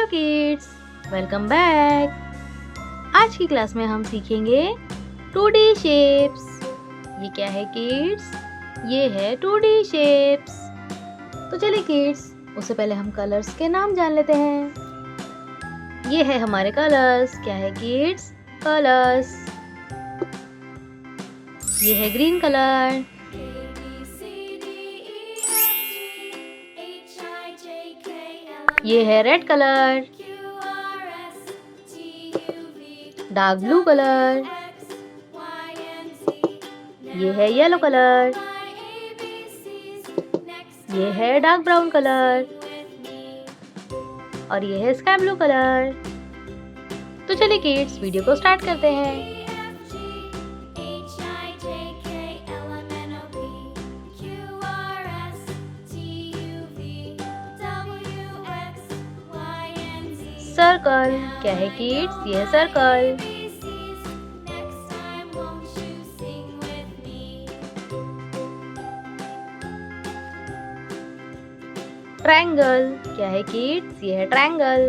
Hello kids, welcome back. आज की class में हम सीखेंगे 2D शेप्स। ये क्या है किड्स? ये है 2D शेप्स। तो चलिए किड्स, उससे पहले हम कलर्स के नाम जान लेते हैं। ये है हमारे कलर्स। क्या है किड्स? कलर्स। ये है ग्रीन कलर, ये है red colour, dark blue colour, ये है येलो कलर, ये है डार्क ब्राउन कलर और ये है स्काई ब्लू कलर। तो चलिए किड्स, वीडियो को स्टार्ट करते हैं। सर्कल। क्या है किड्स? ये है सर्कल। ट्रायंगल। क्या है किड्स? ये है ट्रायंगल।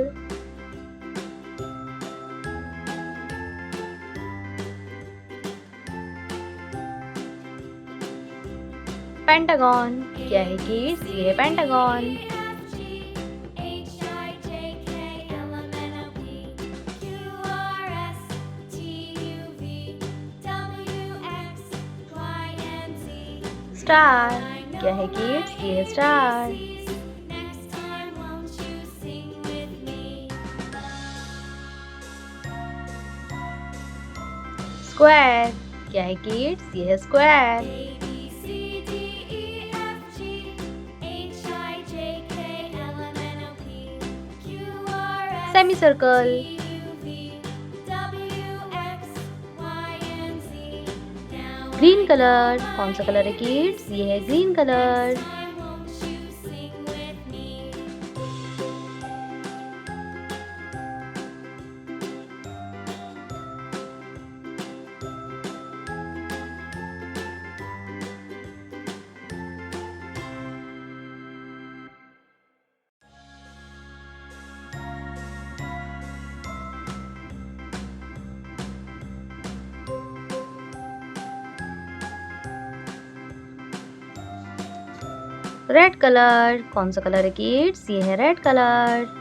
पेंटागन। क्या है किड्स? ये है पेंटागन। स्टार। क्या है किड्स? ये है स्टार। स्क्वायर। क्या है किड्स? ये है square. Semi circle. Green colour. कौन सा कलर है किड्स? ये है ग्रीन कलर। Red colour. कौन सा कलर है किड्स? ये है red colour.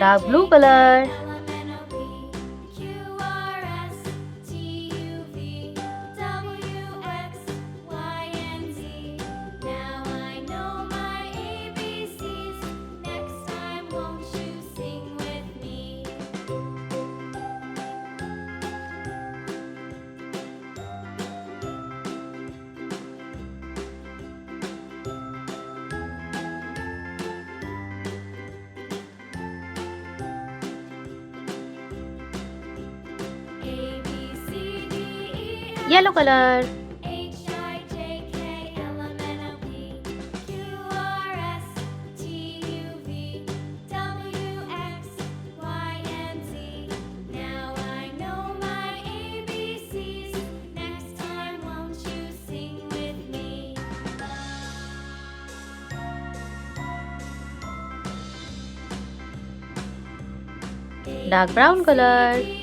Dark blue colour. Yellow colour. Dark brown colour.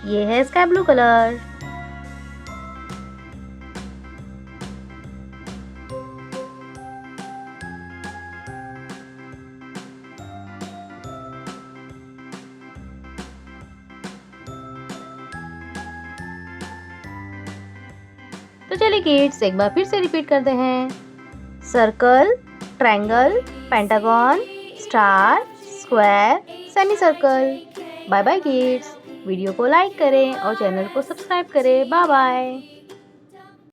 ये है स्काई ब्लू कलर। तो चलिए किड्स एक बार फिर से रिपीट करते हैं। Circle, triangle, pentagon, star, square, semi circle. Bye bye kids. Video को लाइक करें और चैनल को सब्सक्राइब करें। Bye bye.